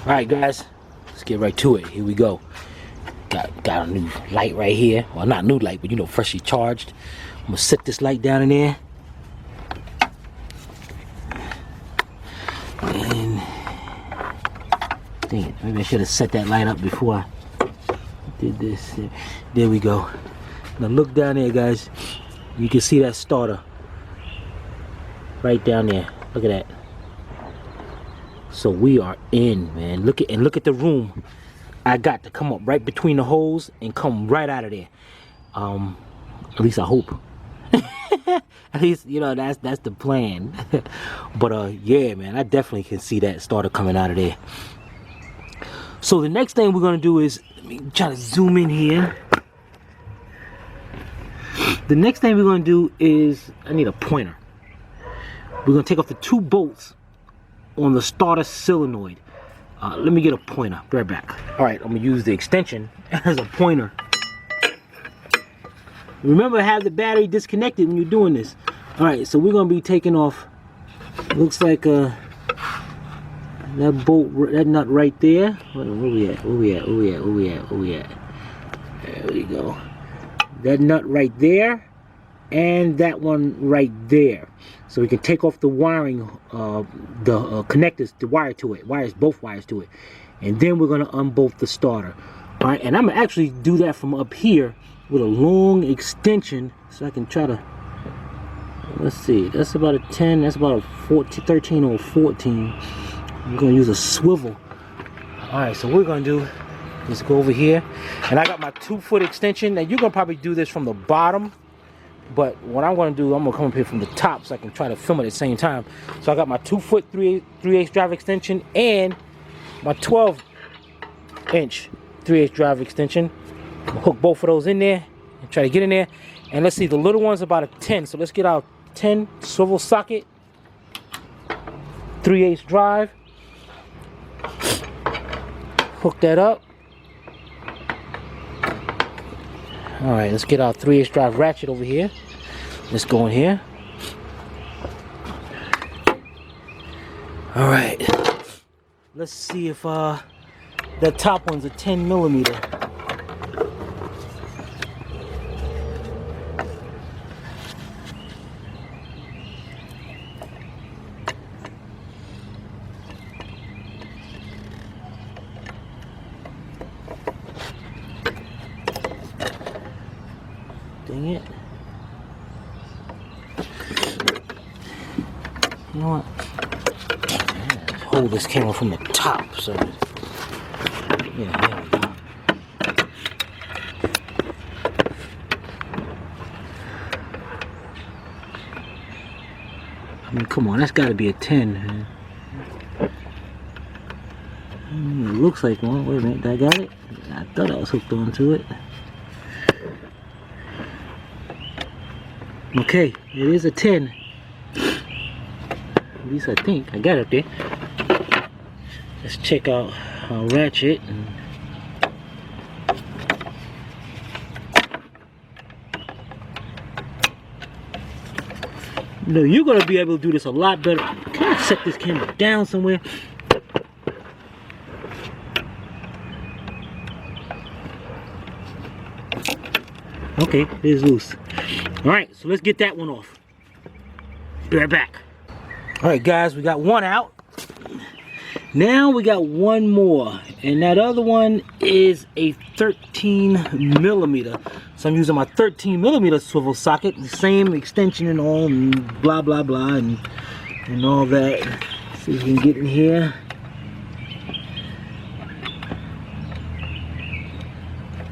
Alright guys, let's get right to it. Here we go. Got a new light right here. Well, not new light, but you know, freshly charged. I'm gonna set this light down in there. And dang it, maybe I should have set that light up before I did this. There we go. Now look down there, guys. You can see that starter right down there. Look at that. So we are in, man. Look at the room I got to come up right between the holes and come right out of there. At least I hope. At least, you know, that's the plan. But yeah, man, I definitely can see that starter coming out of there. So the next thing we're gonna do is, let me try to zoom in here. The next thing we're gonna do is, I need a pointer. We're gonna take off the 2 bolts on the starter solenoid. Let me get a pointer. Be right back. All right, I'm gonna use the extension as a pointer. Remember, have the battery disconnected when you're doing this. All right, so we're gonna be taking off. Looks like that bolt, that nut right there. Where we at? Where we at? Where we at? Where we at? Where we at? There we go. That nut right there, and that one right there. So we can take off the wiring, the connectors, the wire to it, both wires to it, and then we're gonna unbolt the starter. All right, and I'm gonna actually do that from up here with a long extension, so I can try to. Let's see, that's about a 10. That's about a 14, 13 or 14. I'm gonna use a swivel. All right, so what we're gonna do is go over here, and I got my 2-foot extension. Now you're gonna probably do this from the bottom. But what I'm going to do, I'm going to come up here from the top so I can try to film it at the same time. So I got my 2-foot 3/8 drive extension and my 12-inch 3/8 drive extension. I'm going to hook both of those in there and try to get in there. And let's see, the little one's about a 10. So let's get our 10 swivel socket, 3/8 drive. Hook that up. All right, let's get our 3/8 drive ratchet over here. Let's go in here. All right. Let's see if that top one's a 10 millimeter. Dang it. You know what? Let's hold this camera from the top, so yeah, there we go. I mean, come on, that's got to be a 10. Man. It looks like one. Wait a minute, I got it. I thought I was hooked onto it. Okay, it is a 10. At least I think I got it there. Let's check out our ratchet. No, you're gonna be able to do this a lot better. Can I set this camera down somewhere? Okay, it is loose. All right, so let's get that one off. Be right back. All right, guys, we got one out. Now we got one more, and that other one is a 13 millimeter. So I'm using my 13 millimeter swivel socket, the same extension and all, and blah blah blah, and all that. See if we can get in here.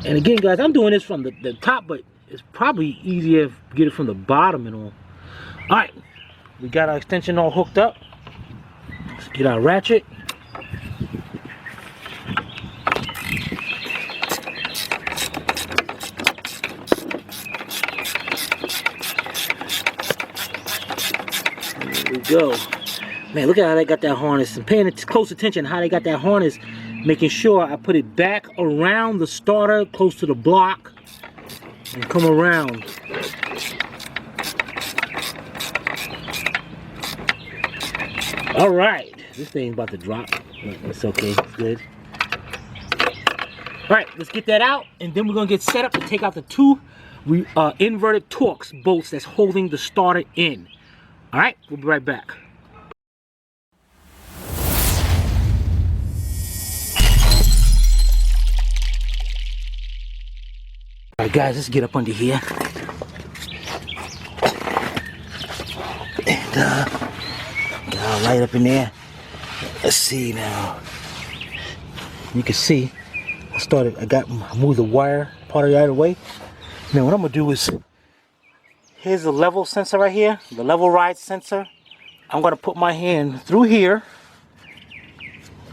And again, guys, I'm doing this from the top, but it's probably easier to get it from the bottom and all. All right, we got our extension all hooked up. Let's get our ratchet. There we go. Man, look at how they got that harness. I'm paying close attention how they got that harness, making sure I put it back around the starter, close to the block, and come around. All right, this thing's about to drop. It's okay, it's good. All right, let's get that out, and then we're gonna get set up to take out the two inverted Torx bolts that's holding the starter in. All right, we'll be right back. All right, guys, let's get up under here. And got our light up in there. Let's see now. You can see I moved the wire part of it out of the way. Now what I'm gonna do is, here's the level sensor right here, the level ride sensor. I'm gonna put my hand through here,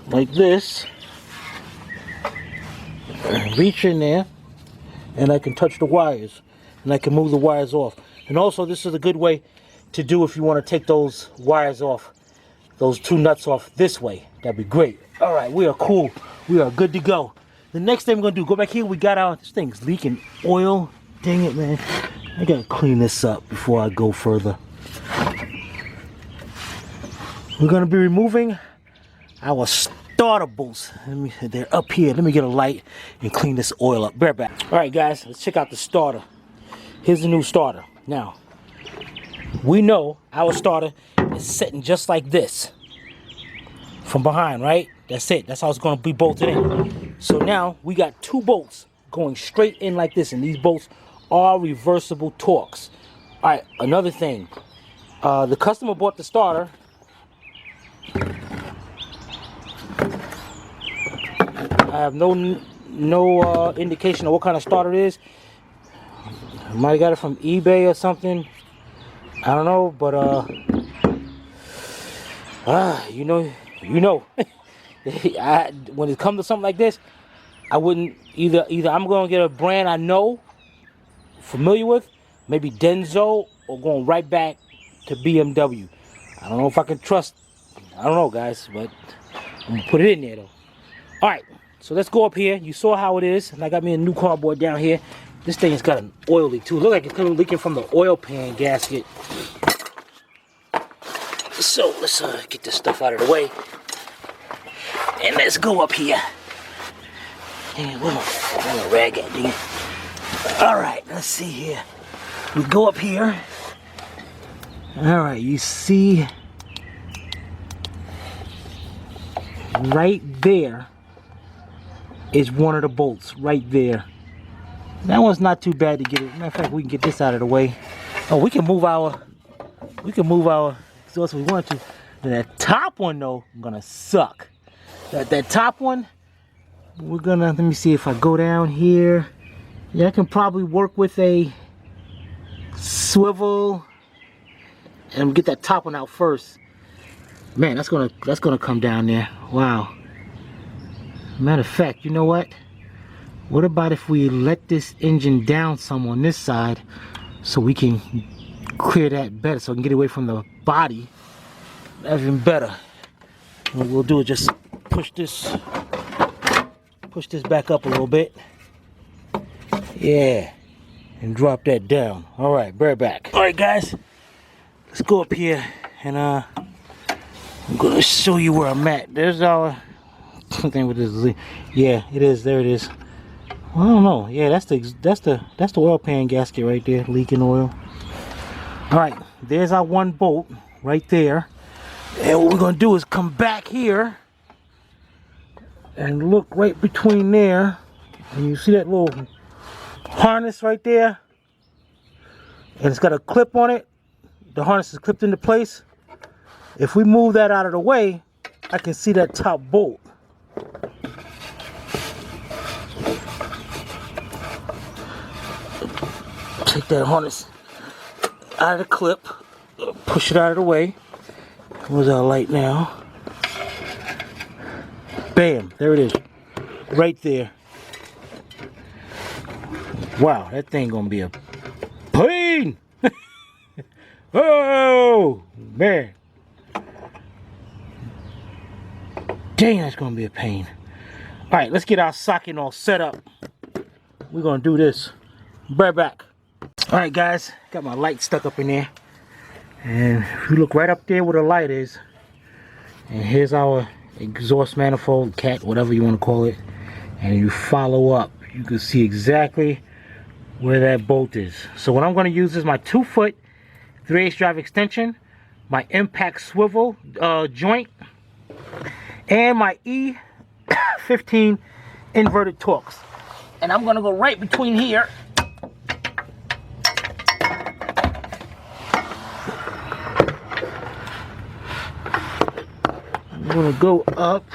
like this, reach in there, and I can touch the wires, and I can move the wires off. And also, this is a good way to do if you want to take those wires off, those two nuts off this way. That'd be great. All right, we are cool. We are good to go. The next thing we're gonna do, go back here. We got this thing's leaking oil. Dang it, man. I gotta clean this up before I go further. We're gonna be removing our starter bolts. They're up here. Let me get a light and clean this oil up. Bear back. All right, guys, let's check out the starter. Here's the new starter. Now, we know our starter is sitting just like this from behind, right? That's it. That's how it's going to be bolted in. So now we got two bolts going straight in like this, and these bolts are reversible Torx. All right, another thing. The customer bought the starter. I have no indication of what kind of starter it is. I might have got it from eBay or something. I don't know, but you know. When it comes to something like this, I wouldn't either I'm gonna get a brand I know, familiar with, maybe Denso, or going right back to BMW. I don't know if I can trust. I don't know, guys, but I'm gonna put it in there though. All right, so let's go up here. You saw how it is, and I got me a new cardboard down here. This thing has got an oil leak too. Look like it's coming leaking from the oil pan gasket. So let's get this stuff out of the way. And let's go up here. Dang, where's my rag at, dang it. Alright, let's see here. We go up here. Alright, you see right there is one of the bolts. Right there. That one's not too bad to get it. Matter of fact, we can get this out of the way. Oh, we can move our exhaust if we want to. And that top one though, gonna suck. That top one, we're gonna, let me see if I go down here. Yeah, I can probably work with a swivel and get that top one out first. Man, that's gonna come down there. Wow. Matter of fact, you know what? What about if we let this engine down some on this side so we can clear that better, so we can get away from the body? That's even better. What we'll do is just push this back up a little bit. Yeah, and drop that down. All right, bear back. All right, guys, let's go up here, and I'm gonna show you where I'm at. There's our thing with this. Yeah, it is. There it is. Well, I don't know. Yeah, that's the oil pan gasket right there, leaking oil. All right, there's our one bolt right there. And what we're gonna do is come back here and look right between there, and you see that little harness right there, and it's got a clip on it. The harness is clipped into place. If we move that out of the way, I can see that top bolt. Take that harness out of the clip, push it out of the way. Where's our light now? Bam, there it is, right there. Wow, that thing gonna be a pain. Oh man, dang, that's gonna be a pain. All right, let's get our socket all set up. We're gonna do this. Right back. All right, guys, got my light stuck up in there, and if you look right up there where the light is, and here's our exhaust manifold, cat, whatever you want to call it, and you follow up. You can see exactly where that bolt is. So what I'm going to use is my 2-foot 3/8 drive extension, my impact swivel joint, and my E15 inverted Torx. And I'm going to go right between here. I'm going to go up.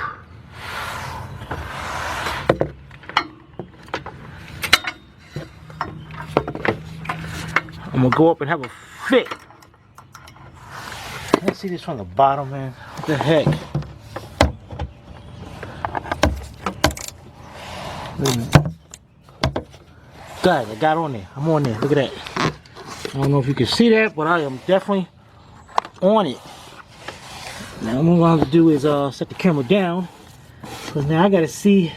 I'm going to go up and have a fit. Let's see this from the bottom, man. What the heck? Guys, I got on there. I'm on there. Look at that. I don't know if you can see that, but I am definitely on it. Now what I'm going to do is set the camera down, because now I got to see.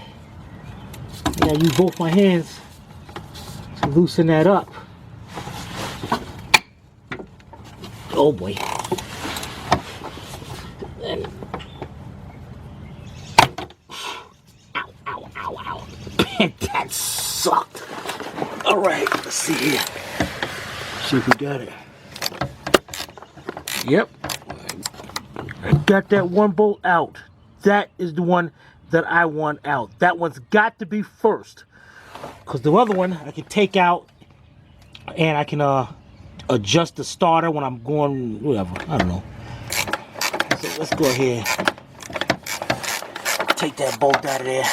I got to use both my hands to loosen that up. Oh boy. Ow, ow, ow, ow. That sucked. Alright, let's see here. See if we got it. Yep. I got that one bolt out. That is the one that I want out. That one's got to be first. Because the other one I can take out and I can adjust the starter when I'm going, whatever, I don't know. So let's go ahead, take that bolt out of there.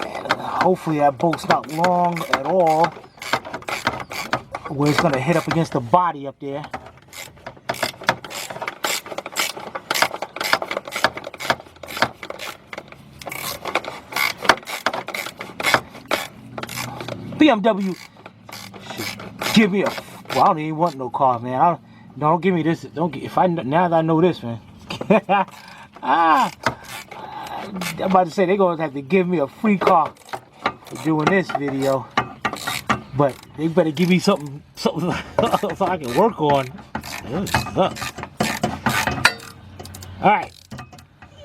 And hopefully that bolt's not long at all, where it's going to hit up against the body up there. BMW should give me a. Well, I don't even want no car, man. Don't give me this. Don't if I now that I know this, man. I'm about to say they're gonna have to give me a free car for doing this video, but they better give me something so I can work on. All right,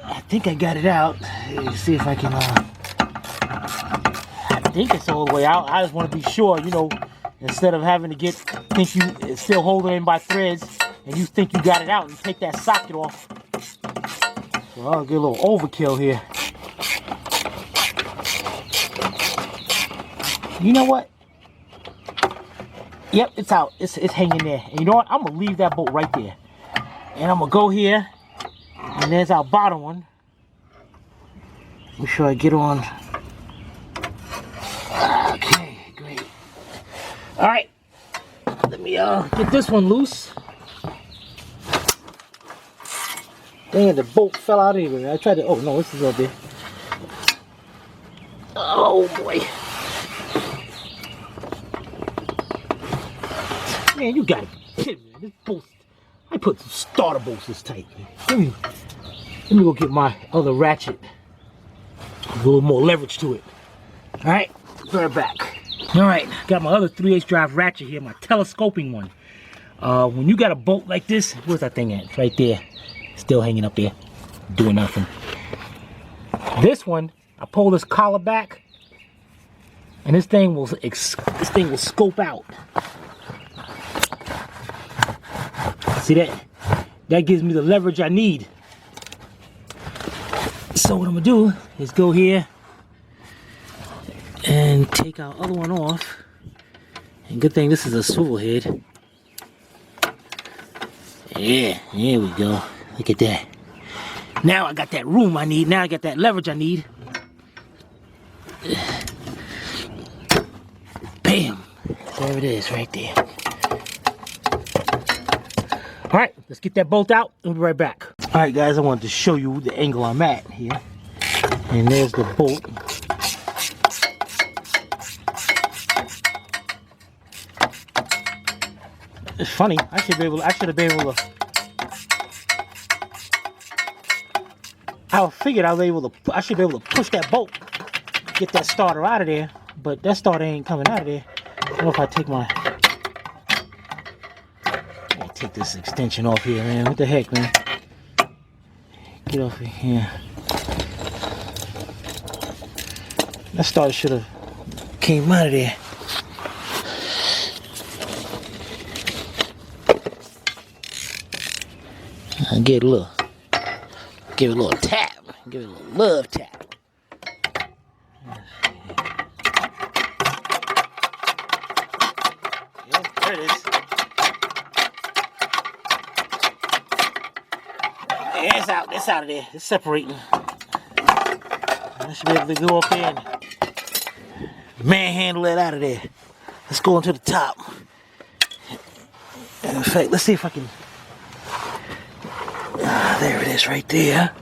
I think I got it out. Let's see if I can. I think it's all the way out. I just want to be sure, you know, instead of having to think it's still holding in by threads and you think you got it out and take that socket off. So I'll get a little overkill here. You know what? Yep, it's out. It's hanging there. And you know what? I'm going to leave that bolt right there. And I'm going to go here. And there's our bottom one. Make sure I get on. Okay, great. All right, let me get this one loose. Dang, the bolt fell out anyway. I tried to. Oh no, this is up there. Oh boy, man, you gotta be kidding me. This bolt. I put some starter bolts this tight. Let me go get my other ratchet. A little more leverage to it. All right. Right back. All right, got my other 3/8 drive ratchet here, my telescoping one. When you got a bolt like this, where's that thing at? It's right there, still hanging up there, doing nothing. This one, I pull this collar back, and this thing will scope out. See that? That gives me the leverage I need. So what I'm gonna do is go here and take our other one off. And good thing this is a swivel head. Yeah, there we go. Look at that. Now I got that room I need. Now I got that leverage I need. Bam! There it is right there. Alright, let's get that bolt out. We'll be right back. Alright guys, I wanted to show you the angle I'm at here. And there's the bolt. It's funny. I should have been able to. I figured I should be able to push that bolt, get that starter out of there. But that starter ain't coming out of there. don't know if I take my... Let me take this extension off here, man. What the heck, man? Get off of here. That starter should have came out of there. I give it a little tap. Give it a little love tap. Yep, there it is. Yeah, it's out of there. It's separating. I should be able to go up there and manhandle it out of there. Let's go into the top. In fact, let's see if I can. There it is right there.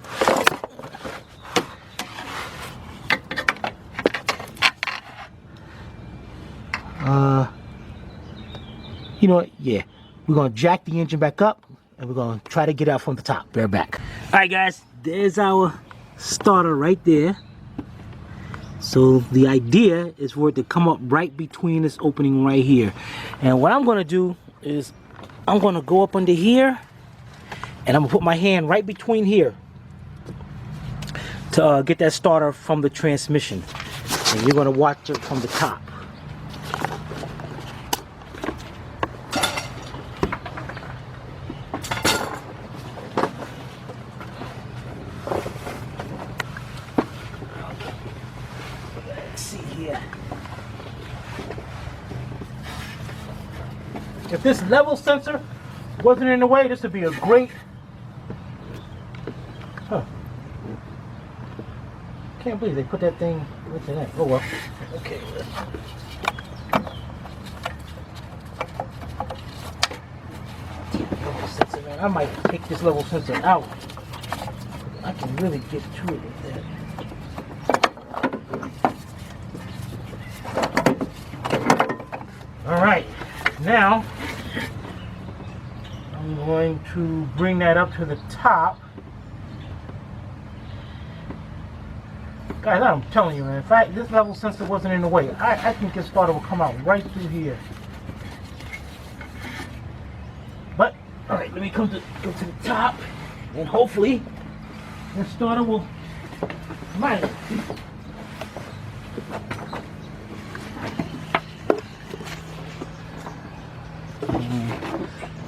You know what? Yeah. We're going to jack the engine back up and we're going to try to get out from the top. Bear back. Alright guys, there's our starter right there. So the idea is for it to come up right between this opening right here. And what I'm going to do is I'm going to go up under here and I'm going to put my hand right between here to get that starter from the transmission. And you're going to watch it from the top. If this level sensor wasn't in the way, this would be a great... Can't believe they put that thing into that. Oh well. Okay. Level sensor, man. I might take this level sensor out. I can really get to it with that. Alright. Now I'm going to bring that up to the top. Guys, I'm telling you, man, if this level sensor wasn't in the way, I think this starter will come out right through here. But, alright, let me go to the top, and hopefully this starter will come out.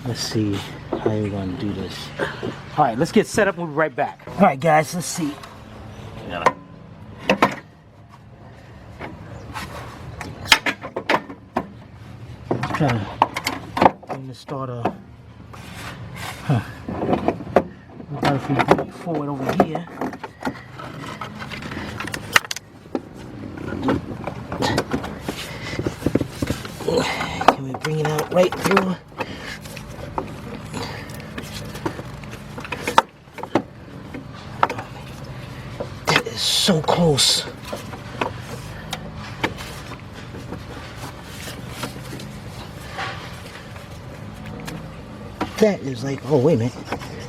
Let's see how you're going to do this. Alright, let's get set up and we'll be right back. Alright guys, let's see. Try to bring the starter. We got to bring it forward over here. Can we bring it out right through? That is so close. That is like, oh wait a minute,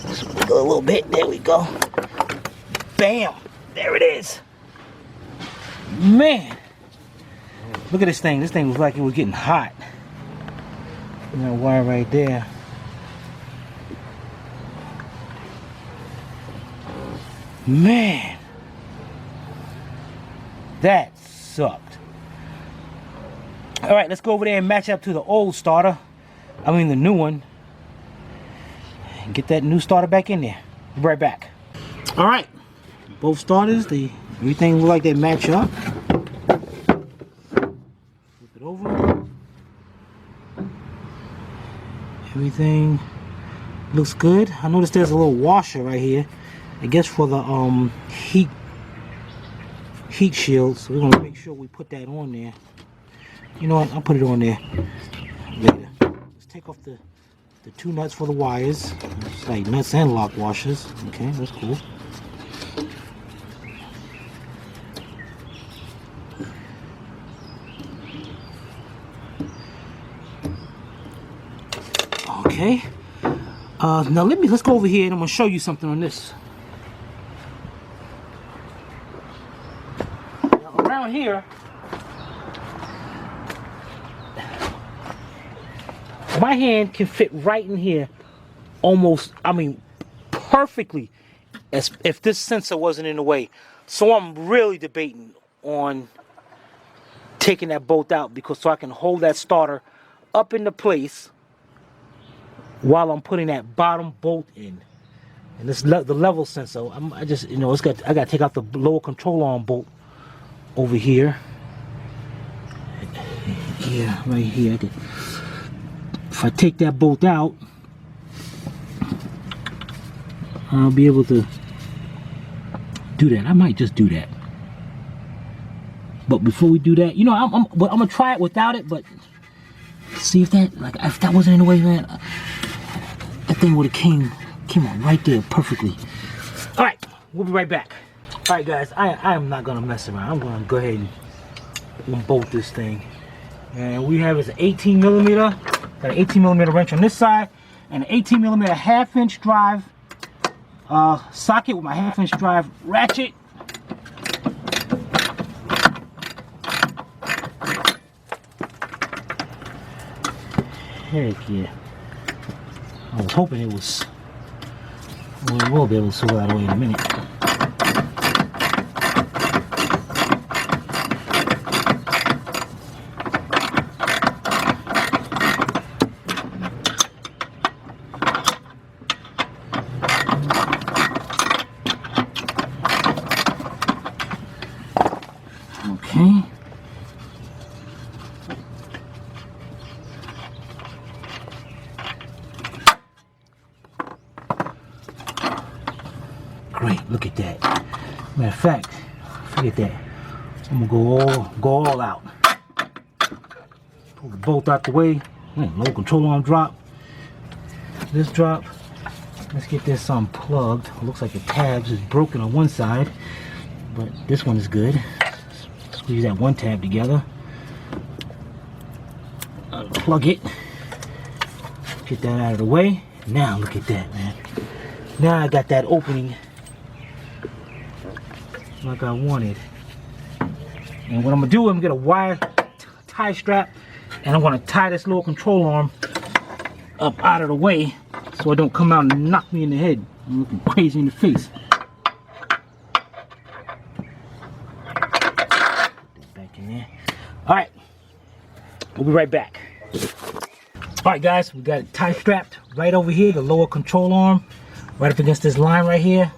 let's go a little bit, there we go, bam, there it is. Man, look at this thing was like it was getting hot. That wire right there. Man, that sucked. All right, let's go over there and match up to the old starter, I mean the new one. Get that new starter back in there. Be right back. All right, both starters, everything look like they match up. Flip it over. Everything looks good. I noticed there's a little washer right here. I guess for the heat shield. So we're gonna make sure we put that on there. You know what? I'll put it on there later. Let's take off the two nuts for the wires. It's like nuts and lock washers. Okay, that's cool. Okay. Now let's go over here and I'm gonna show you something on this. Now, around here, my hand can fit right in here, almost, I mean, perfectly, as if this sensor wasn't in the way. So I'm really debating on taking that bolt out, because so I can hold that starter up into place while I'm putting that bottom bolt in. And this the level sensor, I just, you know, I got to take out the lower control arm bolt over here. Yeah, right here. If I take that bolt out, I'll be able to do that. I might just do that. But before we do that, you know, I'm gonna try it without it. But see if that wasn't in the way, man. That thing would have came on right there perfectly. All right, we'll be right back. All right, guys, I am not gonna mess around. I'm gonna go ahead and bolt this thing. And we have is an 18 millimeter. Got an 18 millimeter wrench on this side, and an 18 millimeter half-inch drive socket with my half-inch drive ratchet. Heck yeah. I was hoping it was. We will be able to sort that away in a minute. Okay. Great, look at that. Matter of fact, forget that. I'm gonna go all out. Pull the bolt out the way. Low control arm drop. This drop. Let's get this unplugged. It looks like the tabs is broken on one side, but this one is good. Squeeze that one tab together. Unplug it. Get that out of the way. Now look at that, man. Now I got that opening like I wanted. And what I'm gonna do, I'm gonna get a wire tie strap, and I'm gonna tie this little control arm up out of the way so it don't come out and knock me in the head. I'm looking crazy in the face. Back in there. All right, we'll be right back. All right, guys, we got it tie strapped right over here, the lower control arm, right up against this line right here.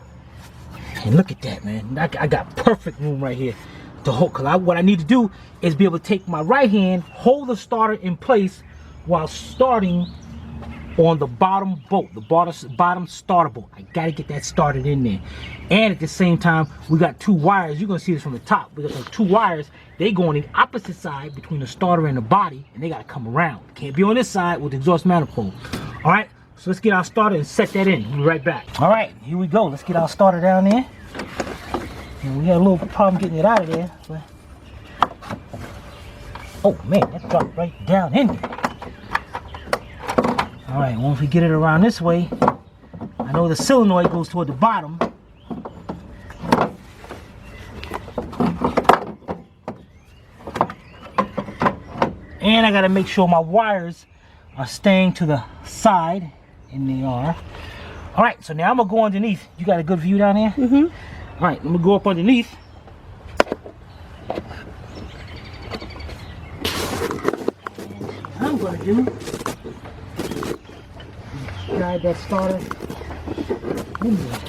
And look at that, man. I got perfect room right here to hold. Cause what I need to do is be able to take my right hand, hold the starter in place while starting on the bottom bolt, the bottom starter bolt. I gotta get that started in there. And at the same time, we got two wires. You're gonna see this from the top. We got those two wires. They go on the opposite side between the starter and the body, and they gotta come around. Can't be on this side with the exhaust manifold. All right. So let's get our starter and set that in. We'll be right back. All right, here we go. Let's get our starter down there. And we had a little problem getting it out of there. But... oh man, that dropped right down in there. All right, once we get it around this way, I know the solenoid goes toward the bottom. And I gotta make sure my wires are staying to the side. And they are. All right, so now I'm gonna go underneath. You got a good view down there? Mm-hmm. All right, let me go up underneath. And I'm gonna do slide that starter in there.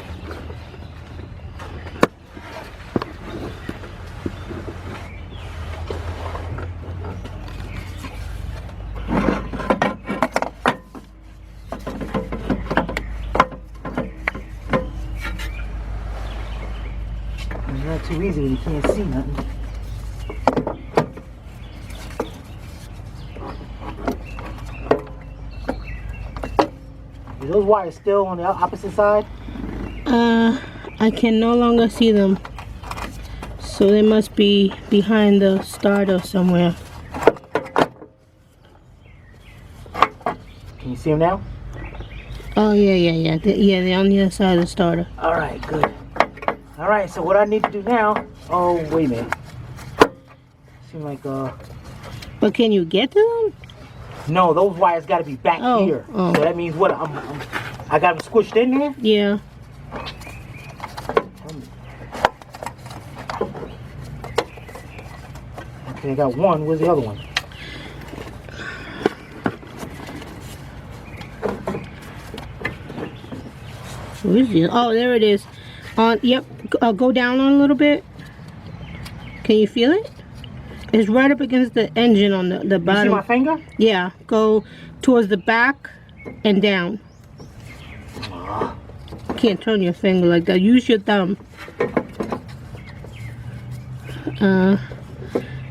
Not too easy when you can't see nothing. Are those wires still on the opposite side? I can no longer see them. So they must be behind the starter somewhere. Can you see them now? Oh, yeah. They're on the other side of the starter. All right, good. All right, so what I need to do now... oh, wait a minute. Seems like, But can you get to them? No, those wires got to be back here. So that means what? I got them squished in there? Yeah. Okay, I got one. Where's the other one? Where is it? Oh, there it is. Yep. Go down a little bit. Can you feel it? It's right up against the engine on the bottom. You see my finger? Yeah. Go towards the back and down. You can't turn your finger like that. Use your thumb.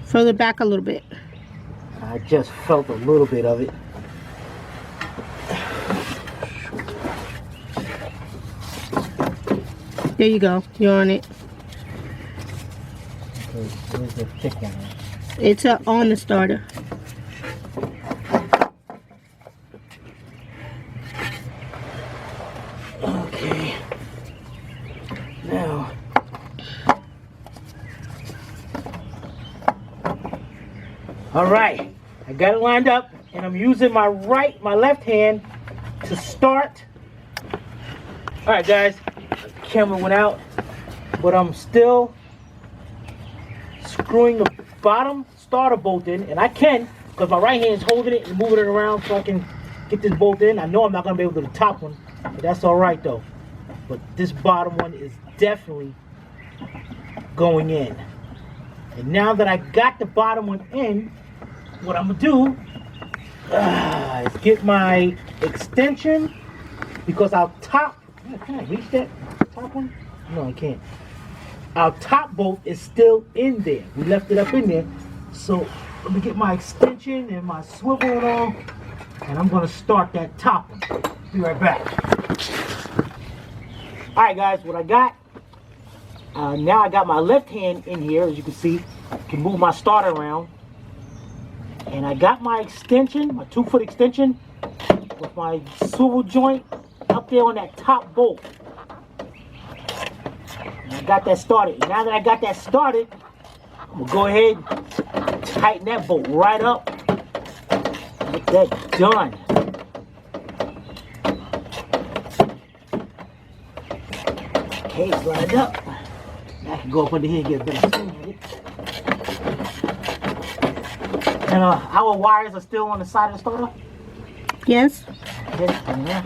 Further back a little bit. I just felt a little bit of it. There you go. You're on it. Okay, where's the thick one? It's on the starter. Okay. Now. All right. I got it lined up, and I'm using my left hand to start. All right, guys. The camera went out, but I'm still screwing the bottom starter bolt in, and I can, because my right hand is holding it and moving it around so I can get this bolt in. I know I'm not going to be able to do the top one, but that's all right though. But this bottom one is definitely going in. And now that I got the bottom one in, what I'm going to do is get my extension, because our top, can I reach that top one? No, I can't. Our top bolt is still in there. We left it up in there. So let me get my extension and my swivel and all, and I'm going to start that top one. Be right back. All right, guys, what I got, now I got my left hand in here, as you can see. I can move my starter around. And I got my extension, my 2-foot extension, with my swivel joint up there on that top bolt. And I got that started. And now that I got that started, I'm gonna go ahead and tighten that bolt right up. Get that done. Okay, it's lined up. Now I can go up under here and get a better swing at it. And our wires are still on the side of the starter? Yes. Okay, yeah.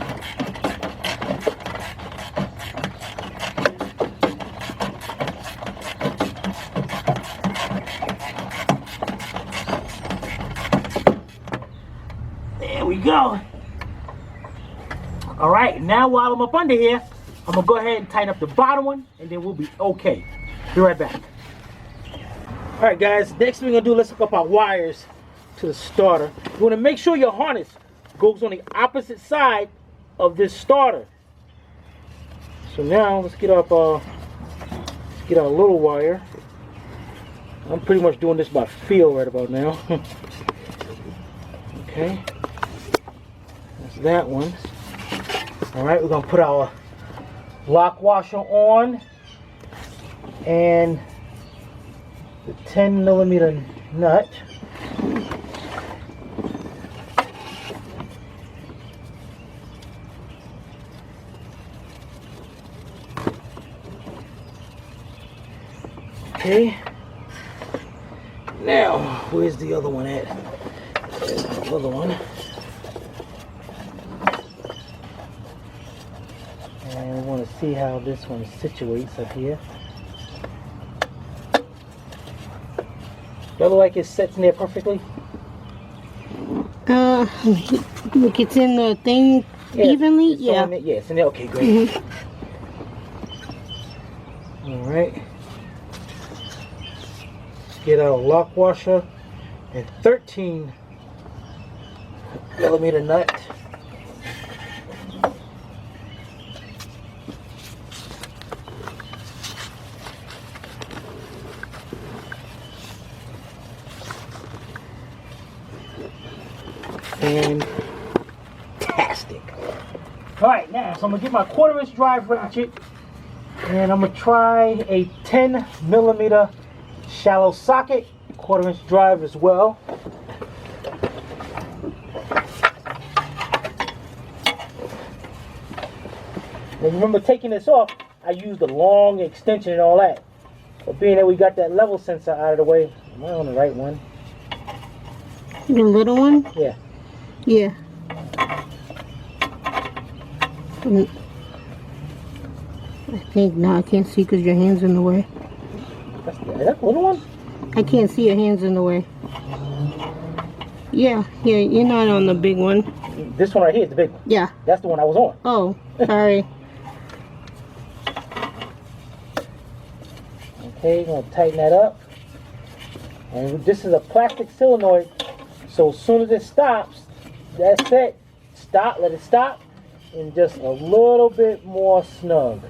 There we go. All right, now while I'm up under here, I'm gonna go ahead and tighten up the bottom one, and then we'll be okay. Be right back. All right, guys, next thing we're gonna do, let's hook up our wires to the starter. You wanna make sure your harness goes on the opposite side of this starter. So now let's get up our little wire. I'm pretty much doing this by feel right about now. Okay, that's that one. All right, we're gonna put our lock washer on and the 10mm nut. Okay. Now, where's the other one at? There's the other one. And we want to see how this one situates up here. Does it look like it sits in there perfectly? Look, it's in the thing evenly? Yeah. Yeah, it's in there. Okay, great. All right. Get our lock washer and 13mm nut. Fantastic. All right, now, so I'm gonna get my 1/4" drive ratchet, and I'm gonna try a 10mm shallow socket, 1/4" drive as well. Now remember taking this off, I used the long extension and all that. But being that we got that level sensor out of the way, am I on the right one? The little one? Yeah. Yeah. I think no, I can't see because your hand's in the way. Is that the little one? I can't see your hands in the way. Yeah, you're not on the big one. This one right here is the big one. Yeah. That's the one I was on. Oh, sorry. Okay, gonna tighten that up. And this is a plastic solenoid, so as soon as it stops, that's it. Stop, let it stop, and just a little bit more snug.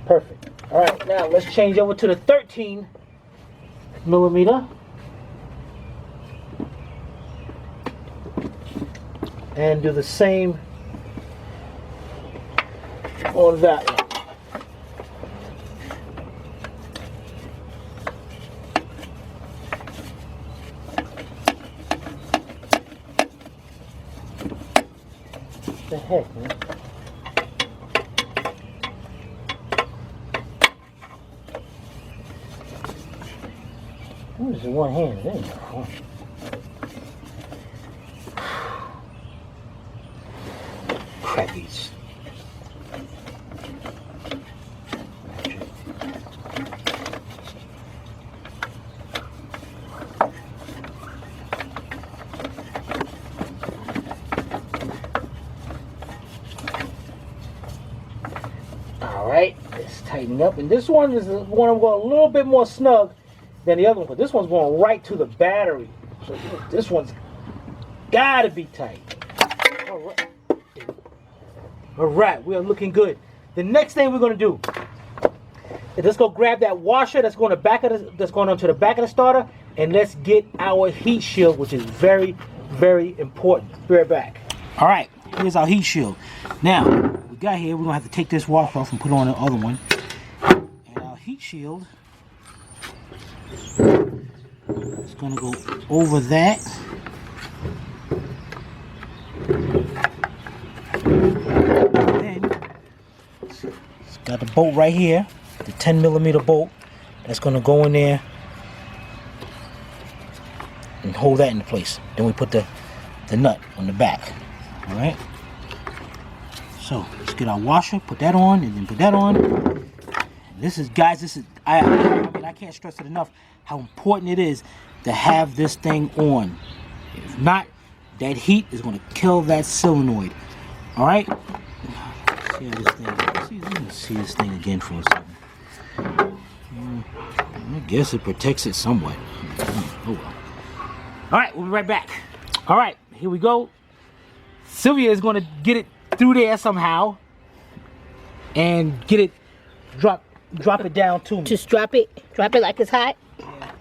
Perfect. All right, now let's change over to the 13 millimeter. And do the same on that one. What the heck, man? What is the one hand? There you go. Crappies. Alright, it's tightening up. And this one is the one I'm going a little bit more snug than the other one, but this one's going right to the battery. So this one's gotta be tight. Alright. Alright, we are looking good. The next thing we're gonna do is let's go grab that washer that's going onto the back of the starter, and let's get our heat shield, which is very, very important. Be right back. Alright, here's our heat shield. Now, what we got here, we're gonna have to take this washer off and put on the other one. And our heat shield is gonna go over that. It's got the bolt right here, the 10 millimeter bolt. That's gonna go in there and hold that into place. Then we put the nut on the back. All right. So let's get our washer, put that on, and then put that on. This is, guys, this is I mean, I can't stress it enough how important it is to have this thing on. If not, that heat is gonna kill that solenoid. All right. See how this thing. Let me see this thing again for a second. I guess it protects it somewhat. Oh well. All right, we'll be right back. All right, here we go. Sylvia is going to get it through there somehow and get it drop it down to me. Just drop it like it's hot. Yeah.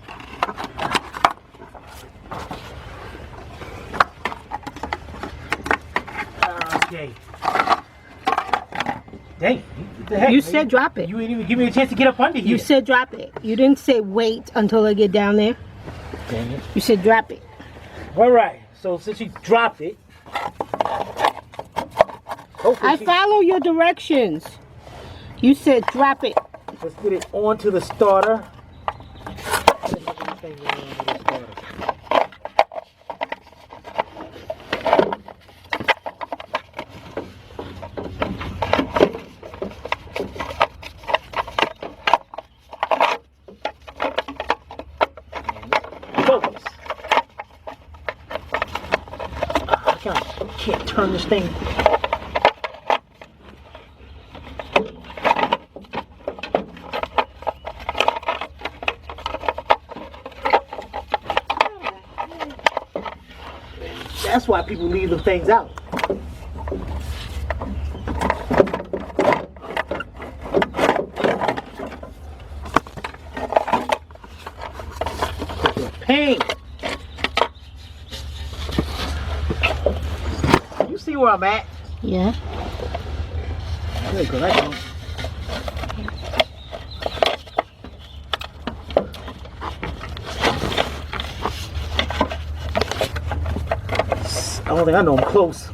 Okay. Dang, what the heck? You said drop it. You didn't even give me a chance to get up under here. You said drop it. You didn't say wait until I get down there. Dang it. You said drop it. All right. So since you dropped it, I follow your directions. You said drop it. Let's get it onto the starter. I can't turn this thing. That's why people leave the things out. Pain. You see where I'm at? Yeah. Good, because I don't. don't think I know I'm close.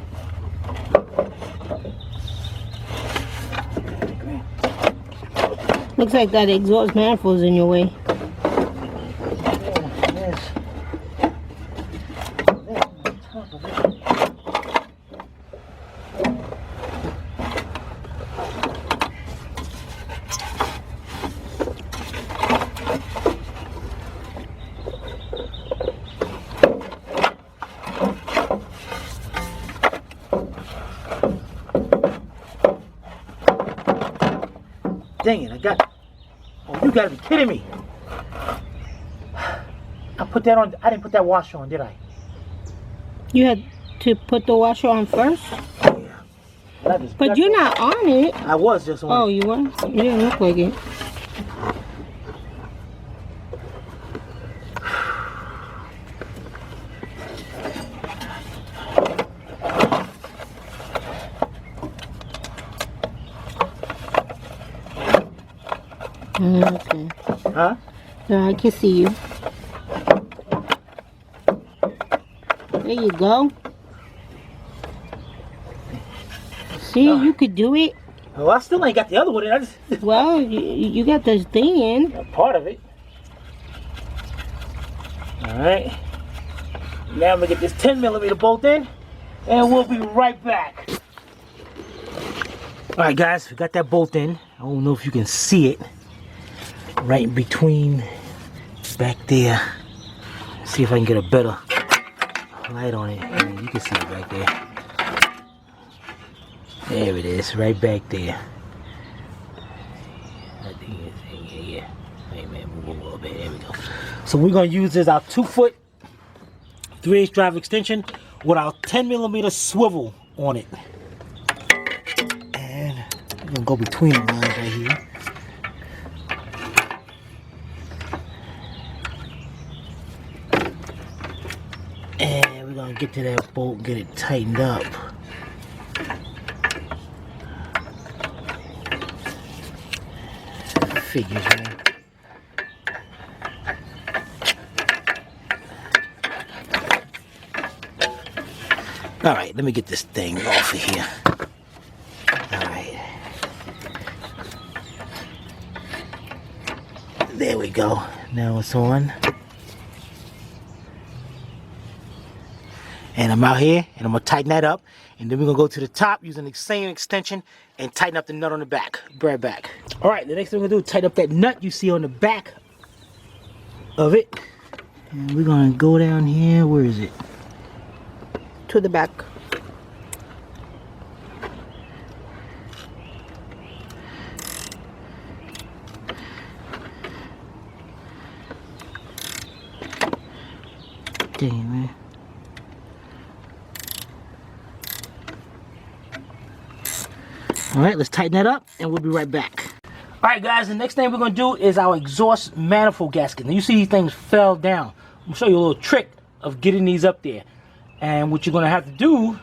Looks like that exhaust manifold's in your way. Dang it, I got... Oh, you gotta be kidding me. I put that on... I didn't put that washer on, did I? You had to put the washer on first? Yeah. But you're not on it. I was just on Oh, it. you were? You didn't look like it. Okay. Huh? Yeah, I can see you. There you go. See, you could do it. Oh, I still ain't got the other one. I just... Well, you got this thing in. part of it. Alright. Now I'm gonna get this 10mm bolt in, and we'll be right back. Alright guys, we got that bolt in. I don't know if you can see it. Right in between, back there. Let's see if I can get a better light on it. Yeah, you can see it back there. There it is, right back there. I think it's, yeah. Hey man, move a little bit. There we go. So we're gonna use this our 2-foot 3/8 drive extension with our 10mm swivel on it. And we're gonna go between the lines right here. And we're gonna get to that bolt and get it tightened up. Figures, man. Alright, let me get this thing off of here. Alright. There we go. Now it's on. And I'm out here, and I'm going to tighten that up. And then we're going to go to the top using the same extension and tighten up the nut on the back. Be right back. Alright, the next thing we're going to do is tighten up that nut you see on the back of it. And we're going to go down here. Where is it? To the back. Dang, man. Alright, let's tighten that up and we'll be right back. Alright guys, the next thing we're going to do is our exhaust manifold gasket. Now you see these things fell down. I'm going to show you a little trick of getting these up there. And what you're going to have to do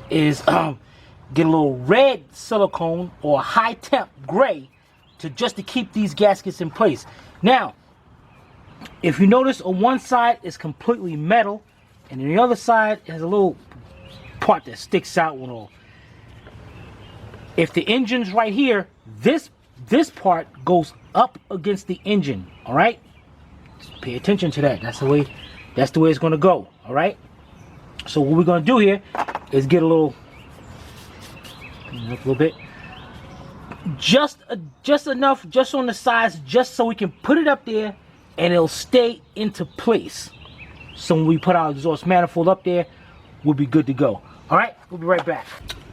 is get a little red silicone or high temp gray just to keep these gaskets in place. Now, if you notice on one side it's completely metal and on the other side has a little part that sticks out with all. If the engine's right here, this part goes up against the engine, all right? Just pay attention to that. That's the way it's going to go, all right? So what we're going to do here is get a little bit, just enough, just on the sides, just so we can put it up there and it'll stay into place. So when we put our exhaust manifold up there, we'll be good to go. All right, we'll be right back.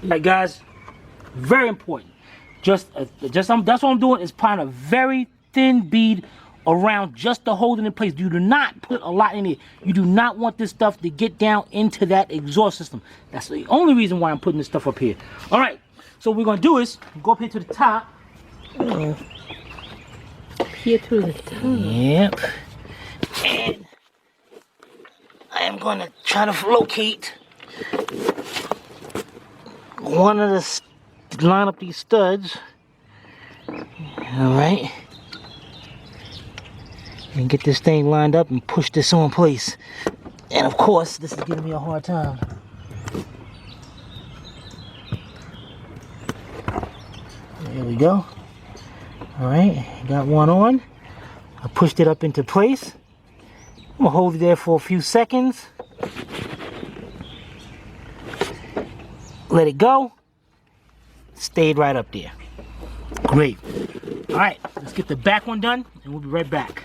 All right, guys. Very important. That's what I'm doing is applying a very thin bead around just to hold it in place. You do not put a lot in it. You do not want this stuff to get down into that exhaust system. That's the only reason why I'm putting this stuff up here. All right. So what we're gonna do is go up here to the top. Here to the top. Yep. And I am gonna try to locate one of the line up these studs. All right, and get this thing lined up and push this on place. And of course, this is giving me a hard time. we go. Alright, got one on. I pushed it up into place. I'm gonna hold it there for a few seconds. Let it go. Stayed right up there. Great. Alright, let's get the back one done and we'll be right back.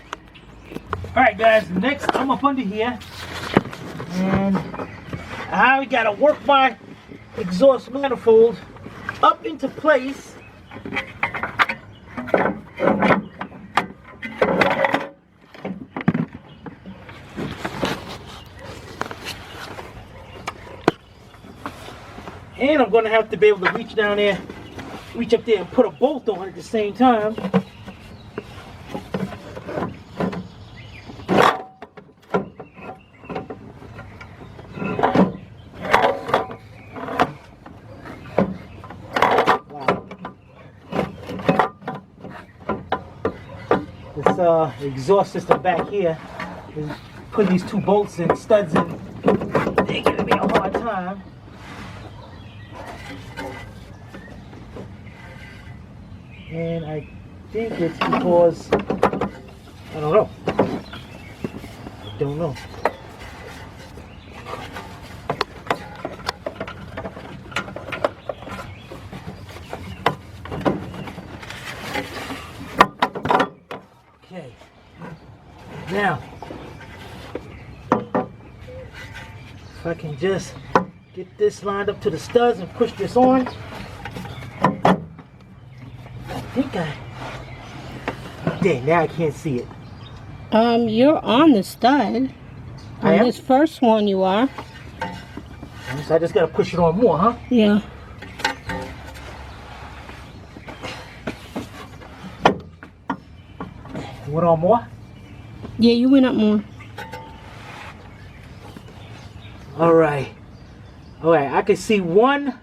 Alright guys, next I'm up under here and I gotta work my exhaust manifold up into place. And I'm gonna have to be able to reach down there, reach up there and put a bolt on at the same time. Wow. This exhaust system back here is putting these two bolts and studs in. They're giving me a hard time. And I think it's because, I don't know. I don't know. Okay. Now, if I can just get this lined up to the studs and push this on. There, now I can't see it. You're on the stud. I On am? this first one you are. So I just gotta push it on more, huh? Yeah. Went on more? Yeah, you went up more. Alright. Alright, I can see one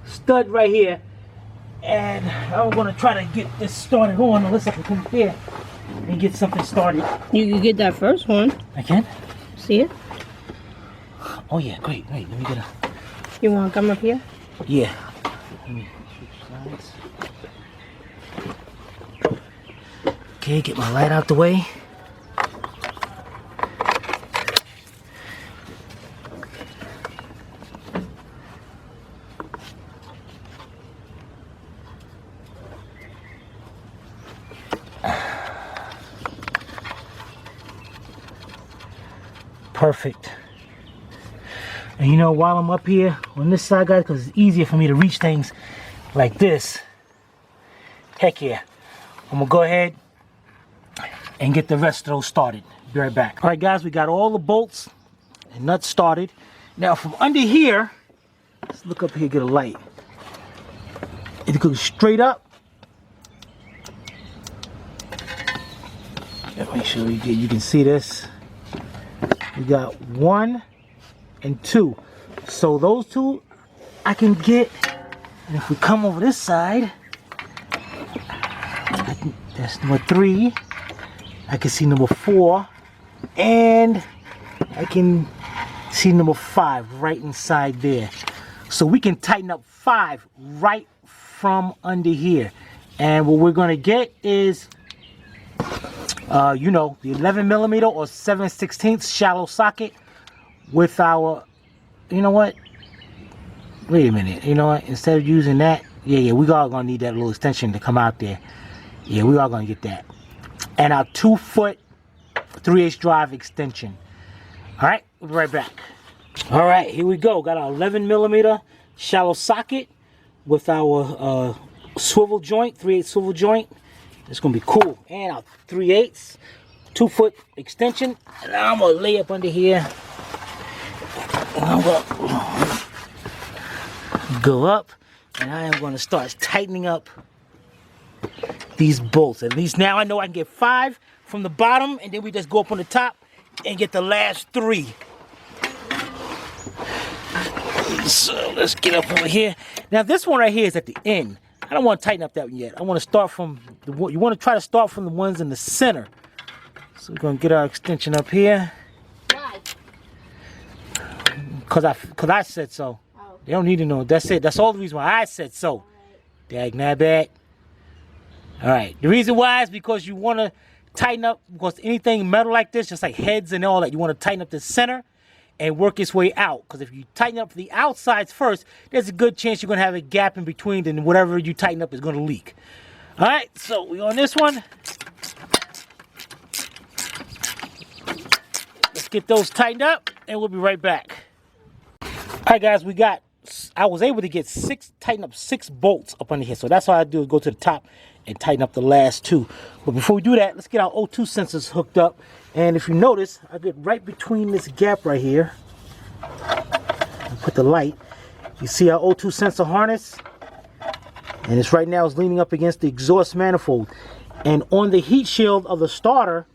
stud right here. And I'm gonna try to get this started on unless I can come here and get something started. You can get that first one. I can? See it? Oh yeah, great. Let me get a... You want to come up here? Yeah. Let me switch sides. Okay, get my light out the way. Perfect. And you know, while I'm up here on this side, guys, because it's easier for me to reach things like this, heck yeah, I'm gonna go ahead and get the rest of those started. Be right back. All right, guys, we got all the bolts and nuts started. Now from under here, let's look up here, get a light. It goes straight up. Make sure you can see this. We got 1 and 2. So those two I can get. And if we come over this side, that's number 3. I can see number 4. And I can see number 5 right inside there. So we can tighten up 5 right from under here. And what we're going to get is you know, the 11mm or 7/16 shallow socket with our, you know what? Wait a minute. You know what? Instead of using that, yeah, we all gonna need that little extension to come out there. Yeah, we all gonna get that. And our 2-foot 3/8 drive extension. All right, we'll be right back. All right, here we go. Got our 11mm shallow socket with our swivel joint, 3/8 swivel joint. It's gonna be cool. And our 3/8 2-foot extension. And I'm gonna lay up under here. And I'm gonna go up, and I am gonna start tightening up these bolts. At least now I know I can get 5 from the bottom, and then we just go up on the top and get the last 3. So let's get up over here. Now this one right here is at the end. I don't want to tighten up that one yet. I want to start from the one. You want to try to start from the ones in the center. So we're gonna get our extension up here. Why? Cause I said so. Oh. They don't need to know. That's it. That's all the reason why I said so. Dag nabbit. Alright. The reason why is because you want to tighten up, because anything metal like this, just like heads and all that, you want to tighten up the center and work its way out. Because if you tighten up the outsides first, there's a good chance you're going to have a gap in between, and whatever you tighten up is going to leak. Alright, so we on this one. Let's get those tightened up, and we'll be right back. Alright guys, I was able to get tighten up 6 bolts up under here. So that's all I do is go to the top and tighten up the last 2. But before we do that, let's get our O2 sensors hooked up. And if you notice, I get right between this gap right here. Put the light. You see our O2 sensor harness? And it's right now is leaning up against the exhaust manifold. And on the heat shield of the starter,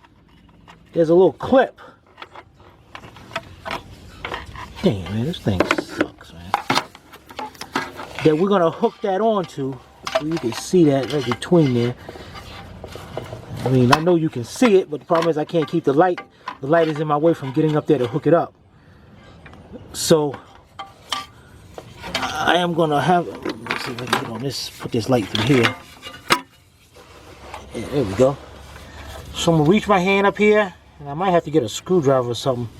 there's a little clip. Damn, man, this thing sucks, man. That we're gonna hook that onto, so you can see that right between there. I mean, I know you can see it, but the problem is I can't keep the light. The light is in my way from getting up there to hook it up. So I am gonna have. Let's see if I can get on this. Put this light through here. Yeah, there we go. So I'm gonna reach my hand up here, and I might have to get a screwdriver or something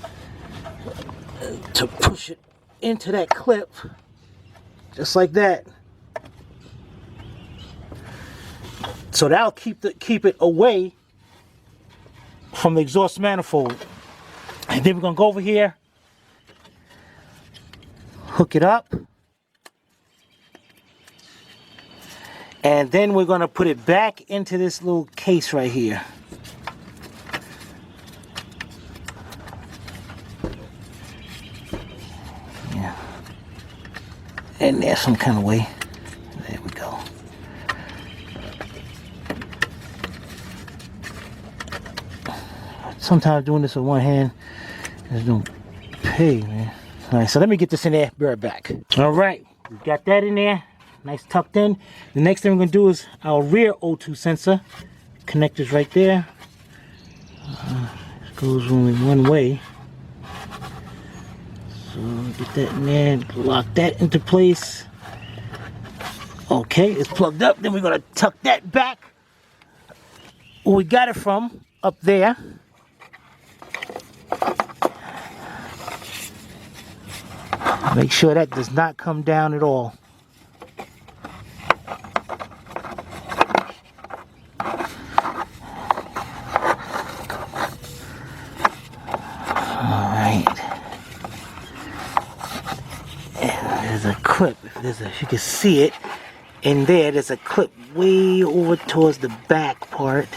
to push it into that clip, just like that. So that'll keep it away from the exhaust manifold. And then we're gonna go over here, hook it up, and then we're gonna put it back into this little case right here. In there some kind of way. There we go. Sometimes doing this with one hand just don't pay, man. Alright, so let me get this in there, be right back. Alright, we got that in there. Nice tucked in. The next thing we're gonna do is our rear O2 sensor. Connectors right there. It goes only one way. So get that in there, lock that into place. Okay, it's plugged up. Then we're gonna tuck that back where we got it from, up there. Make sure that does not come down at all. There's a clip. If you can see it in there's a clip way over towards the back part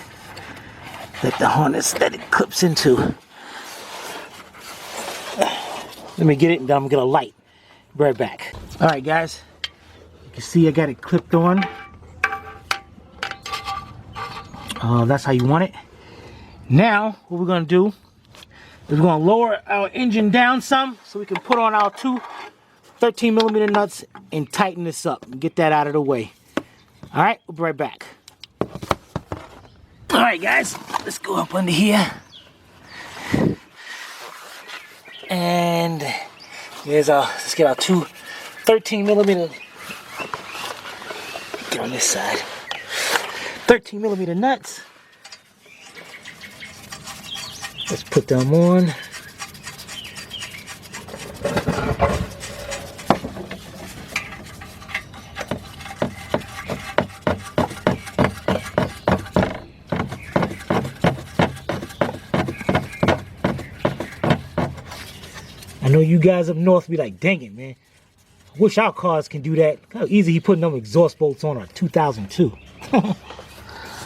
that the harness that it clips into. Let me get it and then I'm gonna get a light. Be right back. Alright guys, you can see I got it clipped on. That's how you want it. Now what we're gonna do is we're gonna lower our engine down some so we can put on our 2 13mm nuts and tighten this up and get that out of the way. Alright, we'll be right back. Alright guys, let's go up under here. And here's our, let's get our 2 13mm, get on this side, 13mm nuts. Let's put them on. I know you guys up north be like, dang it, man. I wish our cars can do that. How easy he putting them exhaust bolts on a 2002.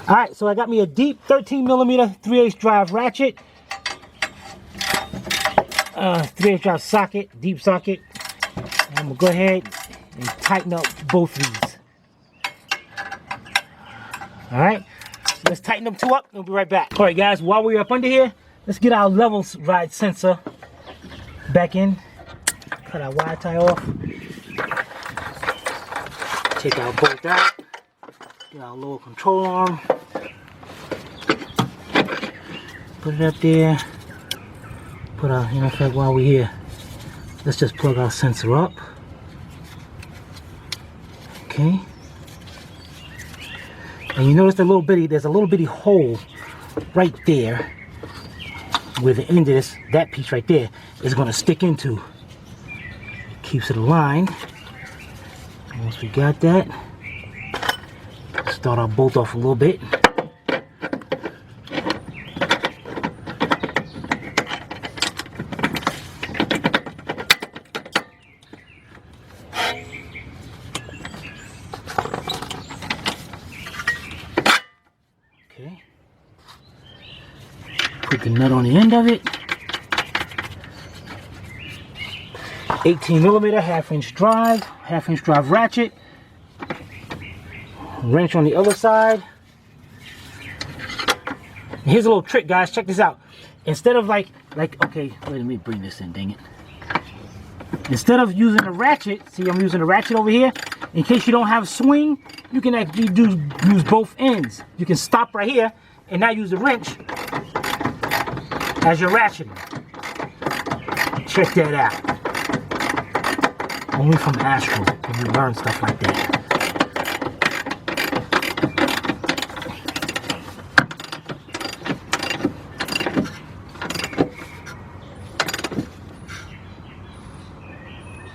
Alright, so I got me a deep 13mm 3/8 drive ratchet. 3/8 drive socket, deep socket. And I'm going to go ahead and tighten up both of these. Alright, so let's tighten them 2 up and we'll be right back. Alright guys, while we're up under here, let's get our level ride sensor back in. Cut our wire tie off. Take our bolt out. Get our lower control arm. Put it up there. Put our, in fact, while we're here, let's just plug our sensor up. Okay. And you notice there's a little bitty hole right there where the end of this, that piece right there, is going to stick into. Keeps it aligned. Once we got that, start our bolt off a little bit. Okay. Put the nut on the end of it. 18mm half-inch drive ratchet. Wrench on the other side. And here's a little trick, guys. Check this out. Instead of okay, wait, let me bring this in, dang it. Instead of using a ratchet, see, I'm using a ratchet over here. In case you don't have swing, you can actually use both ends. You can stop right here and now use the wrench as your ratcheting. Check that out. Only from Astro can you learn stuff like that.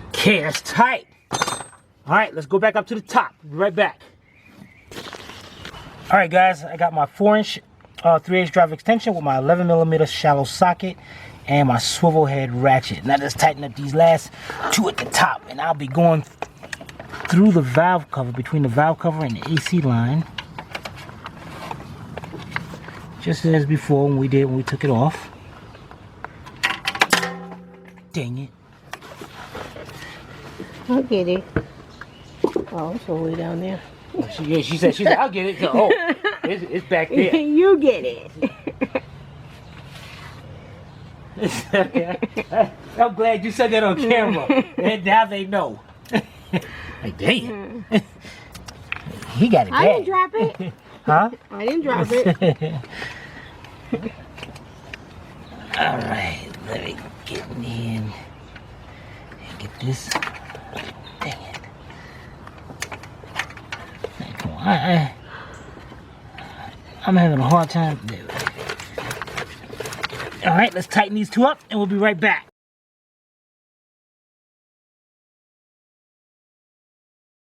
Okay, that's tight. All right, let's go back up to the top. Be right back. All right, guys, I got my 4-inch 3/8 drive extension with my 11mm shallow socket and my swivel head ratchet. Now let's tighten up these last two at the top, and I'll be going through the valve cover, between the valve cover and the AC line, just as before when we took it off. Dang it. I'll get it. Oh, it's all the way down there. She said, I'll get it. Oh, it's back there. You get it. I'm glad you said that on camera. And now they know. Like, damn. He got it I bad. didn't drop it. Huh? I didn't drop it. All right, let me get in here and get this. Dang it. Hey, come on. I'm having a hard time. All right, let's tighten these two up and we'll be right back.